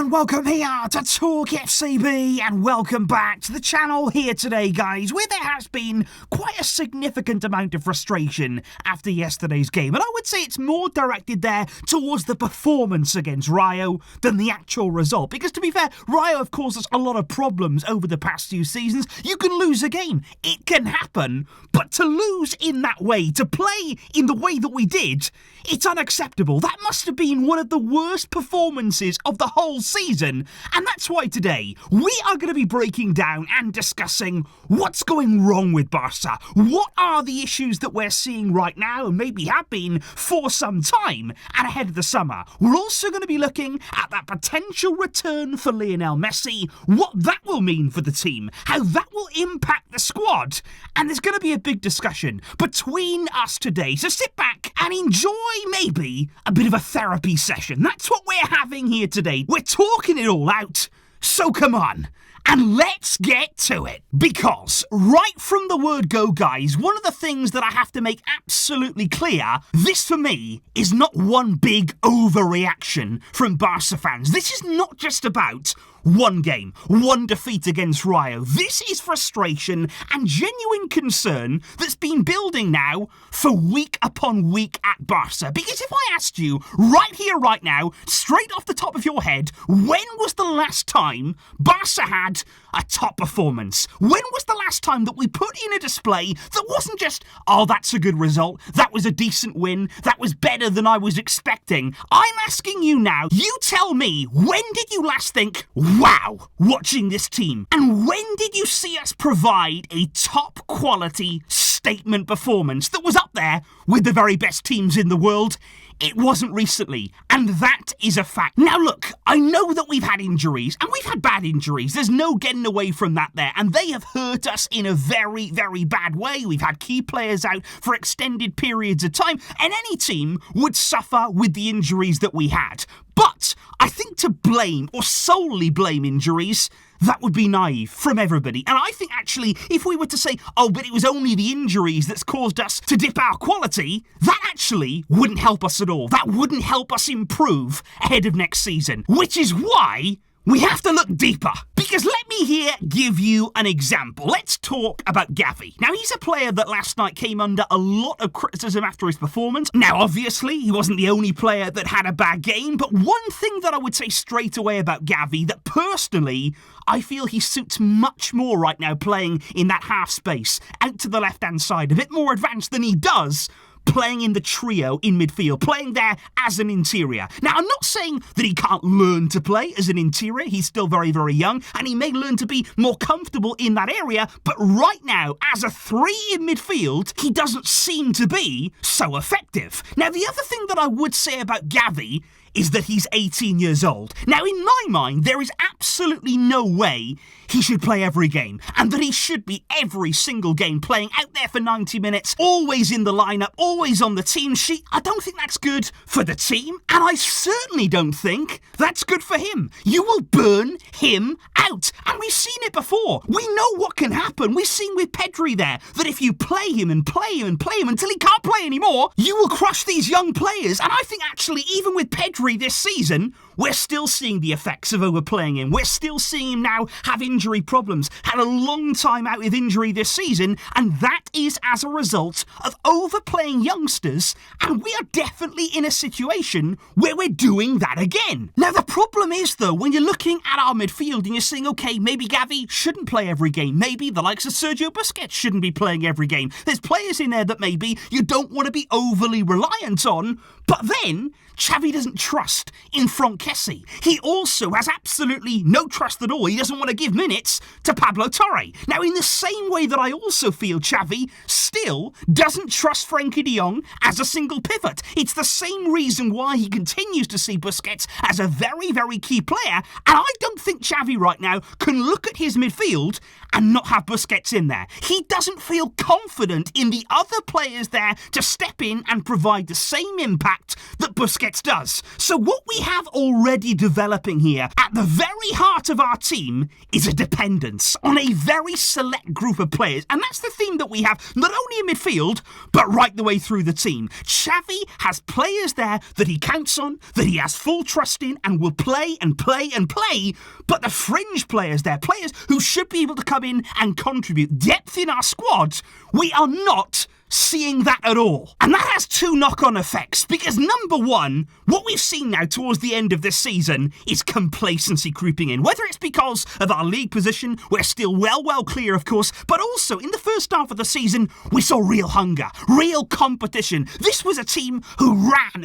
and welcome here to TalkFCB, and welcome back to the channel here today, guys, where there has been quite a significant amount of frustration after yesterday's game, and I would say it's more directed there towards the performance against Rayo than the actual result, because to be fair, Rayo have caused us a lot of problems over the past few seasons. You can lose a game, it can happen, but to lose in that way, to play in the way that we did, it's unacceptable. That must have been one of the worst performances of the whole season, and that's why today we are going to be breaking down and discussing what's going wrong with Barca. What are the issues that we're seeing right now and maybe have been for some time and ahead of the summer. We're also going to be looking at that potential return for Lionel Messi, what that will mean for the team, how that will impact the squad, and there's going to be a big discussion between us today, so sit back and enjoy maybe a bit of a therapy session. That's what we're having here today. We're talking it all out, so come on, and let's get to it. Because right from the word go, guys, one of the things that I have to make absolutely clear, this for me is not one big overreaction from Barca fans. This is not just about one game, one defeat against Rayo. This is frustration and genuine concern that's been building now for week upon week at Barca. Because if I asked you right here, right now, straight off the top of your head, when was the last time Barca had a top performance? When was the last time that we put in a display that wasn't just, oh, that's a good result, that was a decent win, that was better than I was expecting? I'm asking you now, you tell me, when did you last think, wow, watching this team? And when did you see us provide a top quality statement performance that was up there with the very best teams in the world? It wasn't recently, and that is a fact. Now look, I know that we've had injuries, and we've had bad injuries. There's no getting away from that there, and they have hurt us in a very, very bad way. We've had key players out for extended periods of time, and any team would suffer with the injuries that we had. But I think to blame, or solely blame injuries, that would be naive from everybody. And I think actually, if we were to say, oh, but it was only the injuries that's caused us to dip our quality, that actually wouldn't help us at all. That wouldn't help us improve ahead of next season. Which is why we have to look deeper. Because let me here give you an example. Let's talk about Xavi. Now, he's a player that last night came under a lot of criticism after his performance. Now, obviously, he wasn't the only player that had a bad game, but one thing that I would say straight away about Xavi, that personally, I feel he suits much more right now playing in that half space, out to the left-hand side, a bit more advanced than he does playing in the trio in midfield, playing there as an interior. Now, I'm not saying that he can't learn to play as an interior. He's still very, very young, and he may learn to be more comfortable in that area, but right now, as a 3 in midfield, he doesn't seem to be so effective. Now, the other thing that I would say about Xavi is that he's 18 years old. Now, in my mind, there is absolutely no way he should play every game, and that he should be every single game playing out there for 90 minutes, always in the lineup, always on the team sheet. I don't think that's good for the team, and I certainly don't think that's good for him. You will burn him out, and we've seen it before. We know what can happen. We've seen with Pedri there, that if you play him and play him and play him until he can't play anymore, you will crush these young players. And I think actually, even with Pedri this season, we're still seeing the effects of overplaying him. We're still seeing him now have injury problems. Had a long time out with injury this season, and that is as a result of overplaying youngsters, and we are definitely in a situation where we're doing that again. Now, the problem is, though, when you're looking at our midfield and you're saying, okay, maybe Xavi shouldn't play every game. Maybe the likes of Sergio Busquets shouldn't be playing every game. There's players in there that maybe you don't want to be overly reliant on, but then Xavi doesn't trust in Kessie. He also has absolutely no trust at all. He doesn't want to give minutes to Pablo Torre. Now, in the same way that I also feel Xavi still doesn't trust Frenkie de Jong as a single pivot. It's the same reason why he continues to see Busquets as a very, very key player. And I don't think Xavi right now can look at his midfield and not have Busquets in there. He doesn't feel confident in the other players there to step in and provide the same impact that Busquets Busquets does. So what we have already developing here at the very heart of our team is a dependence on a very select group of players. And that's the theme that we have not only in midfield, but right the way through the team. Xavi has players there that he counts on, that he has full trust in and will play and play and play. But the fringe players there, players who should be able to come in and contribute depth in our squad, we are not seeing that at all. And that has two knock-on effects, because number one, what we've seen now towards the end of this season is complacency creeping in. Whether it's because of our league position, we're still well clear, of course, but also in the first half of the season, we saw real hunger, real competition. This was a team who ran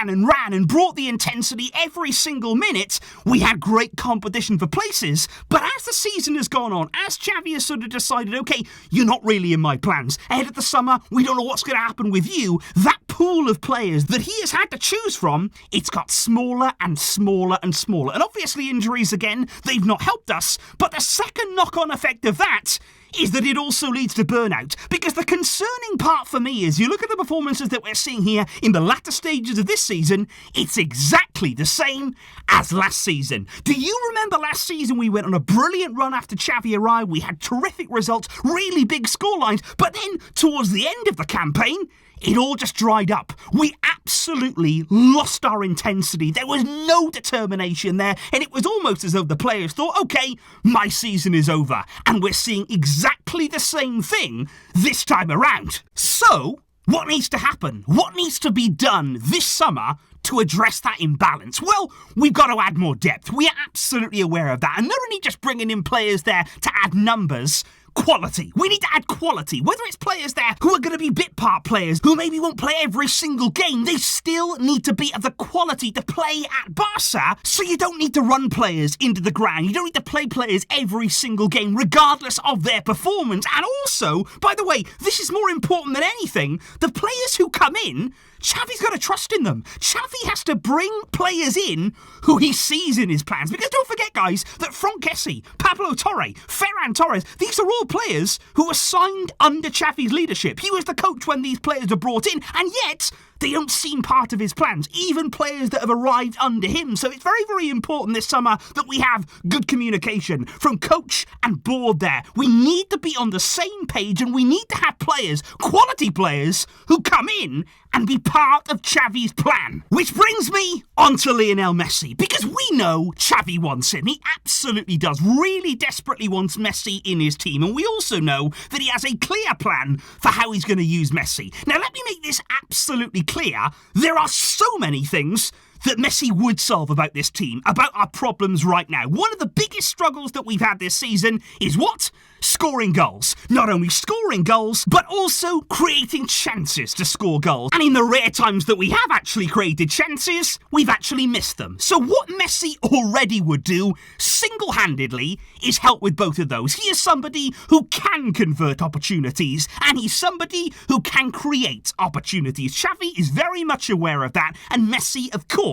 and brought the intensity every single minute. We had great competition for places, but as the season has gone on, as Xavi has sort of decided, okay, you're not really in my plans. Ahead of the summer, we don't know what's going to happen with you. That pool of players that he has had to choose from, it's got smaller and smaller and smaller. And obviously injuries again, they've not helped us. But the second knock-on effect of that is that it also leads to burnout. Because the concerning part for me is, you look at the performances that we're seeing here in the latter stages of this season, it's exactly the same as last season. Do you remember last season we went on a brilliant run after Xavi arrived? We had terrific results, really big scorelines, but then towards the end of the campaign, it all just dried up. We absolutely lost our intensity. There was no determination there, and it was almost as though the players thought, okay, my season is over. And we're seeing exactly the same thing this time around. So, what needs to happen? What needs to be done this summer to address that imbalance? Well, we've got to add more depth. We are absolutely aware of that. And not only just bringing in players there to add numbers, quality. We need to add quality. Whether it's players there who are going to be bit part players, who maybe won't play every single game, they still need to be of the quality to play at Barça, so you don't need to run players into the ground. You don't need to play players every single game, regardless of their performance. And also, by the way, this is more important than anything, the players who come in, Xavi's got to trust in them. Xavi has to bring players in who he sees in his plans. Because don't forget, guys, that Kessie, Pablo Torre, Ferran Torres, these are all players who were signed under Xavi's leadership. He was the coach when these players were brought in, and yet they don't seem part of his plans, even players that have arrived under him. So it's very important this summer that we have good communication from coach and board there. We need to be on the same page, and we need to have players, quality players, who come in and be part of Xavi's plan. Which brings me on to Lionel Messi, because we know Xavi wants him. He absolutely does, really desperately wants Messi in his team, and we also know that he has a clear plan for how he's going to use Messi. Now let me make this absolutely clear. There are so many things that Messi would solve about this team, about our problems right now. One of the biggest struggles that we've had this season is what? Scoring goals. Not only scoring goals, but also creating chances to score goals. And in the rare times that we have actually created chances, we've actually missed them. So what Messi already would do, single-handedly, is help with both of those. He is somebody who can convert opportunities, and he's somebody who can create opportunities. Xavi is very much aware of that, and Messi, of course,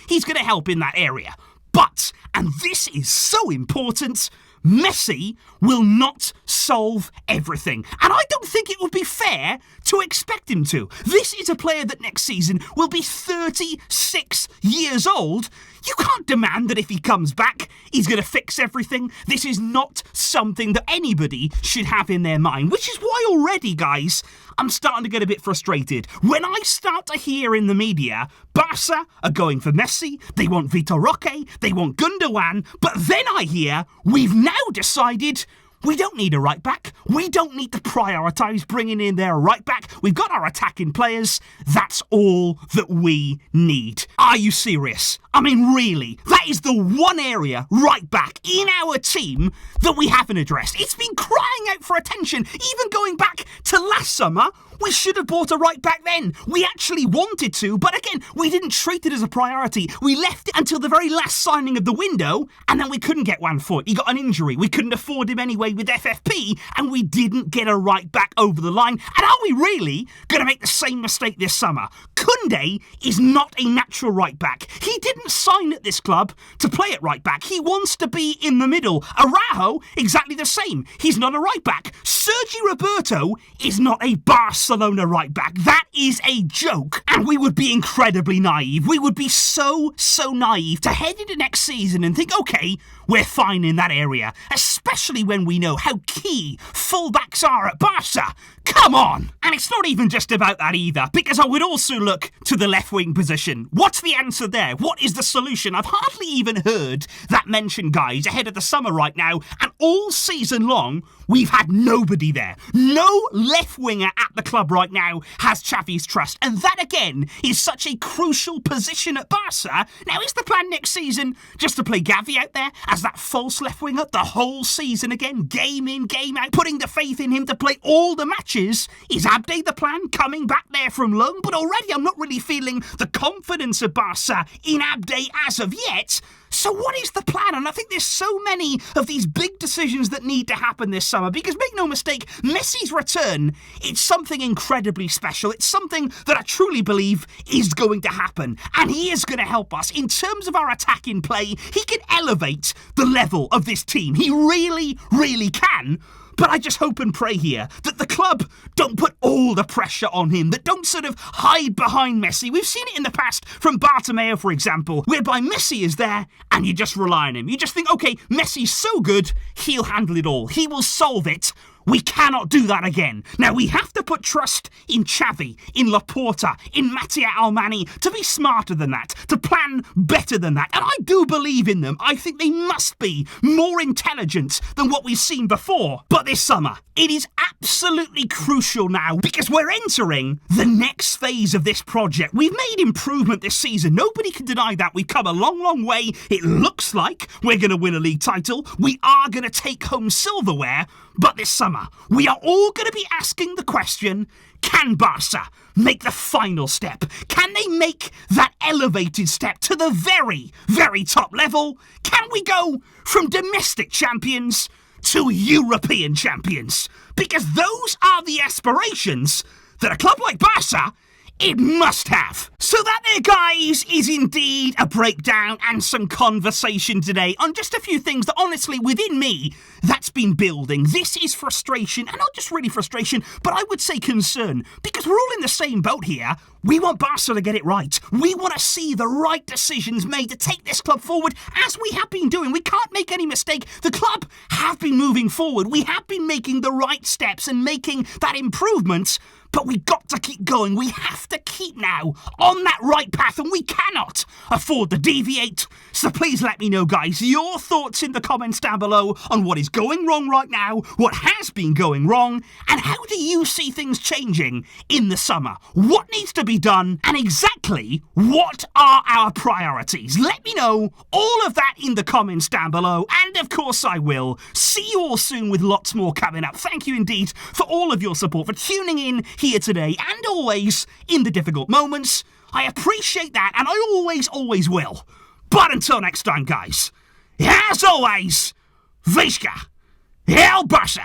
he's going to help in that area. But, and this is so important, Messi will not solve everything. And I don't think it would be fair to expect him to. This is a player that next season will be 36 years old. You can't demand that if he comes back, he's going to fix everything. This is not something that anybody should have in their mind, which is why already, guys, I'm starting to get a bit frustrated. When I start to hear in the media, Barça are going for Messi, they want Vitor Roque, they want Gundogan, but then I hear we've now decided we don't need a right back. We don't need to prioritise bringing in their right back. We've got our attacking players. That's all that we need. Are you serious? I mean, really, that is the one area, right back, in our team that we haven't addressed. It's been crying out for attention. Even going back to last summer, we should have bought a right back then. We actually wanted to, but again, we didn't treat it as a priority. We left it until the very last signing of the window, and then we couldn't get one foot. He got an injury. We couldn't afford him anyway with FFP, and we didn't get a right back over the line. And are we really going to make the same mistake this summer? Koundé is not a natural right back. He didn't sign at this club to play at right back. He wants to be in the middle. Araujo, exactly the same. He's not a right back. Sergi Roberto is not a Barca Barcelona right back. That is a joke. And we would be incredibly naive. We would be so naive to head into next season and think, okay, we're fine in that area, especially when we know how key fullbacks are at Barca. Come on! And it's not even just about that either, because I would also look to the left wing position. What's the answer there? What is the solution? I've hardly even heard that mentioned, guys, ahead of the summer right now, and all season long, we've had nobody there. No left winger at the club right now has Xavi's trust, and that again is such a crucial position at Barca. Now, is the plan next season just to play Xavi out there as that false left winger the whole season again, game in, game out, putting the faith in him to play all the matches? Is Abde the plan, coming back there from loan? But already I'm not really feeling the confidence of Barca in Abde as of yet. So what is the plan? And I think there's so many of these big decisions that need to happen this summer, because make no mistake, Messi's return, it's something incredibly special. It's something that I truly believe is going to happen, and he is going to help us in terms of our attacking play. He can elevate the level of this team. He really can. But I just hope and pray here that the club don't put all the pressure on him, that don't sort of hide behind Messi. We've seen it in the past from Bartomeu, for example, whereby Messi is there and you just rely on him. You just think, okay, Messi's so good, he'll handle it all. He will solve it. We cannot do that again. Now, we have to put trust in Xavi, in Laporta, in Mattia Almani to be smarter than that, to plan better than that. And I do believe in them. I think they must be more intelligent than what we've seen before. But this summer, it is absolutely crucial now, because we're entering the next phase of this project. We've made improvement this season. Nobody can deny that. We've come a long way. It looks like we're going to win a league title. We are going to take home silverware. But this summer, we are all going to be asking the question, can Barca make the final step? Can they make that elevated step to the very top level? Can we go from domestic champions to European champions? Because those are the aspirations that a club like Barca, it must have. So that there, guys, is indeed a breakdown and some conversation today on just a few things that honestly within me that's been building. This is frustration, and not just really frustration, but I would say concern, because we're all in the same boat here. We want Barca to get it right. We want to see the right decisions made to take this club forward, as we have been doing. We can't make any mistake. The club have been moving forward. We have been making the right steps and making that improvement. But we got to keep going. We have to keep now on that right path, and we cannot afford to deviate. So please let me know, guys, your thoughts in the comments down below on what is going wrong right now, what has been going wrong, and how do you see things changing in the summer? What needs to be done, and exactly what are our priorities? Let me know all of that in the comments down below, and of course I will. See you all soon with lots more coming up. Thank you indeed for all of your support, for tuning in here today, and always in the difficult moments. I appreciate that, and I always will. But until next time, guys, as always, Visca El Barça!